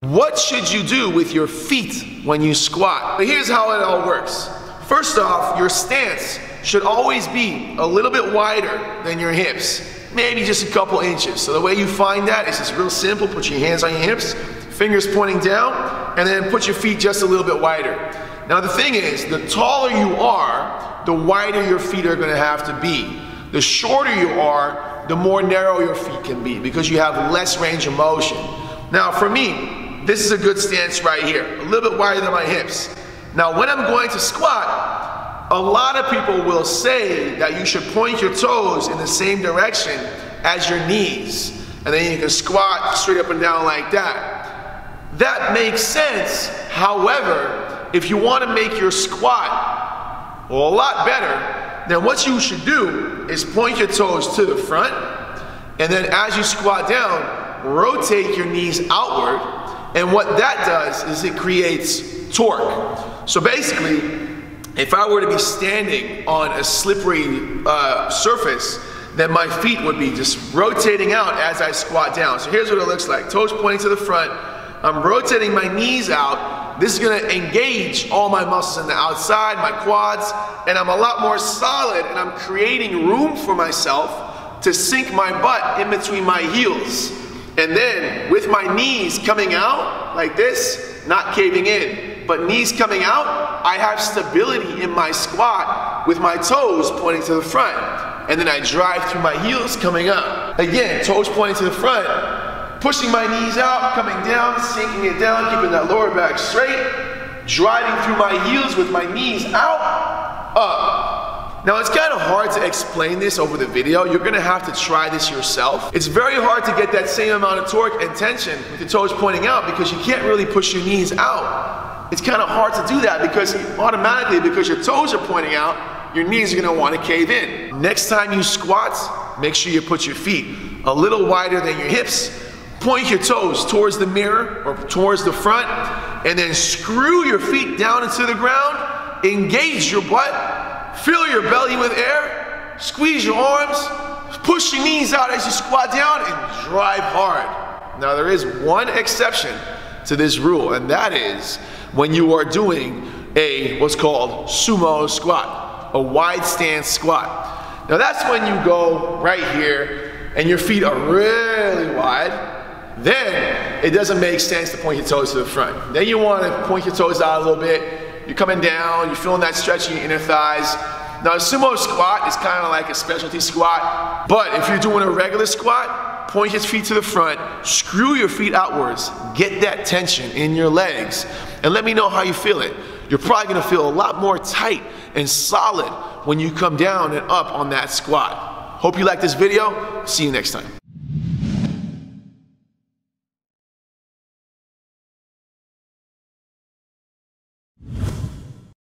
What should you do with your feet when you squat? But here's how it all works. First off, your stance should always be a little bit wider than your hips, maybe just a couple inches. So the way you find that is just real simple. Put your hands on your hips, fingers pointing down, and then put your feet just a little bit wider. Now the thing is, the taller you are, the wider your feet are gonna have to be. The shorter you are, the more narrow your feet can be because you have less range of motion. Now for me, this is a good stance right here, a little bit wider than my hips. Now when I'm going to squat, a lot of people will say that you should point your toes in the same direction as your knees, and then you can squat straight up and down like that. That makes sense. However, if you want to make your squat a lot better, then what you should do is point your toes to the front, and then as you squat down, rotate your knees outward, and what that does is it creates torque. So basically, if I were to be standing on a slippery surface, then my feet would be just rotating out as I squat down. So here's what it looks like. Toes pointing to the front. I'm rotating my knees out. This is gonna engage all my muscles in the outside, my quads, and I'm a lot more solid, and I'm creating room for myself to sink my butt in between my heels. And then with my knees coming out like this, not caving in, but knees coming out, I have stability in my squat with my toes pointing to the front. And then I drive through my heels coming up. Again, toes pointing to the front, pushing my knees out, coming down, sinking it down, keeping that lower back straight, driving through my heels with my knees out, up. Now it's kind of hard to explain this over the video. You're gonna have to try this yourself. It's very hard to get that same amount of torque and tension with your toes pointing out because you can't really push your knees out. It's kind of hard to do that because automatically, because your toes are pointing out, your knees are gonna want to cave in. Next time you squat, make sure you put your feet a little wider than your hips. Point your toes towards the mirror or towards the front, and then screw your feet down into the ground, engage your butt, fill your belly with air, squeeze your arms, push your knees out as you squat down, and drive hard. Now there is one exception to this rule, and that is when you are doing a what's called sumo squat, a wide stance squat. Now that's when you go right here and your feet are really wide. Then it doesn't make sense to point your toes to the front. Then you want to point your toes out a little bit. You're coming down, you're feeling that stretch in your inner thighs. Now a sumo squat is kind of like a specialty squat, but if you're doing a regular squat, point your feet to the front, screw your feet outwards, get that tension in your legs, and let me know how you feel it. You're probably gonna feel a lot more tight and solid when you come down and up on that squat. Hope you like this video. See you next time.